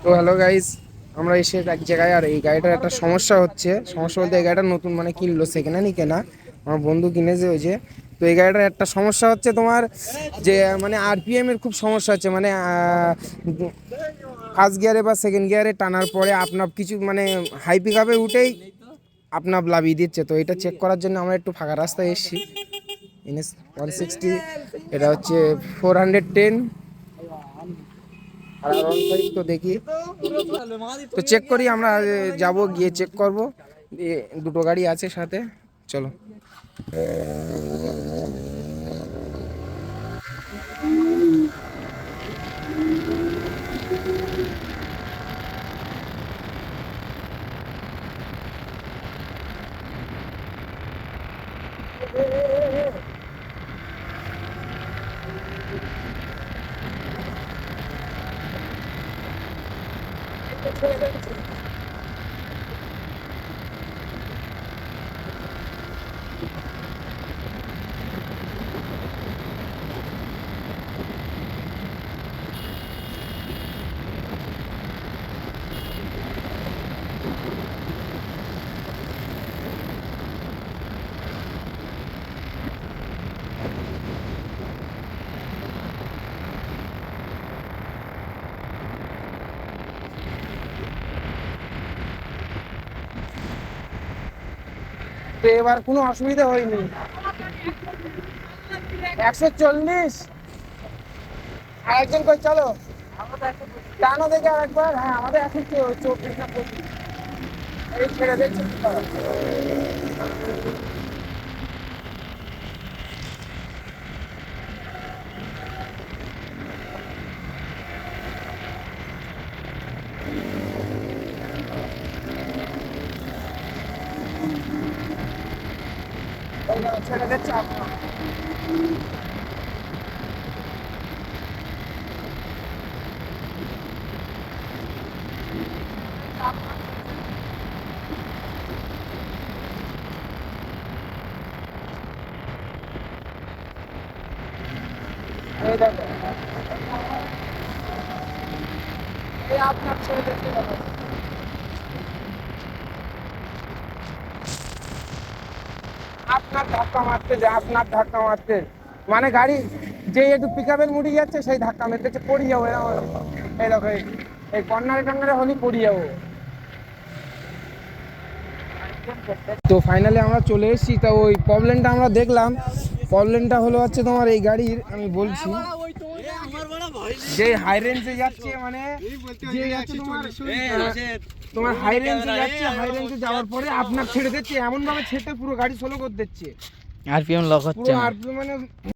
তো hello guys, আমরা এসে এক জায়গায়, আর এই গাড়িটার একটা সমস্যা হচ্ছে। সমস্যা বলতে এই গাড়িটা নতুন মানে কিনলো, সেকেন্ড হ্যান্ডই কেনা, আমার বন্ধু কিনেছে ওই যে। তো এই গাড়িটার একটা সমস্যা হচ্ছে তোমার, যে মানে আরপিএম এর খুব সমস্যা হচ্ছে, মানে ফার্স্ট গিয়ারে বা সেকেন্ড গিয়ারে টানার পরে আপনার কিছু মানে হাই পিক আপে উঠেই আপনার লাভিয়ে দিচ্ছে। তো এটা চেক করার জন্য আমরা একটু ফাঁকা রাস্তায় এসেছি। এনএস 160, এটা হচ্ছে 410 আর তো দেখি, তো চেক করি আমরা, যাব গিয়ে চেক করব। দুটো গাড়ি আছে সাথে, চলো। তো এবার কোনো অসুবিধা হয়নি। 140 আরেকজন কই, চলো টানো দেখে আরেকবার। হ্যাঁ, আমাদের 124 না 25, এই ছেড়ে দেখছি। ছেড়ে দিচ্ছে আপনার। এই দেখো, এই আপনার ছেড়ে দিচ্ছে। আপনার ধাক্কা মারতে যে আপনার ধাক্কা মারতে, মানে গাড়ি যে একটু পিক আপের মুড়ি যাচ্ছে সেই ধাক্কা মেরতেছে, পড়ি যাবো। এই দেখো, এই কর্নারে টর্নারে হলে পড়ি যাবো। তো ফাইনালি আমরা চলে এসেছি। তা ওই প্রবলেমটা আমরা দেখলাম। প্রবলেমটা হলো হচ্ছে তোমার এই গাড়ির, আমি বলছি, যে হাই রেঞ্জে যাচ্ছে, মানে যে যাচ্ছে তোমার হাই রেঞ্জে যাচ্ছে, হাই রেঞ্জে যাওয়ার পরে আপনার ছেড়ে দিচ্ছে, এমন ভাবে ছেড়ে পুরো গাড়ি স্লো করে দিচ্ছে, আরপিএম লক হচ্ছে পুরো না। আরপিএম মানে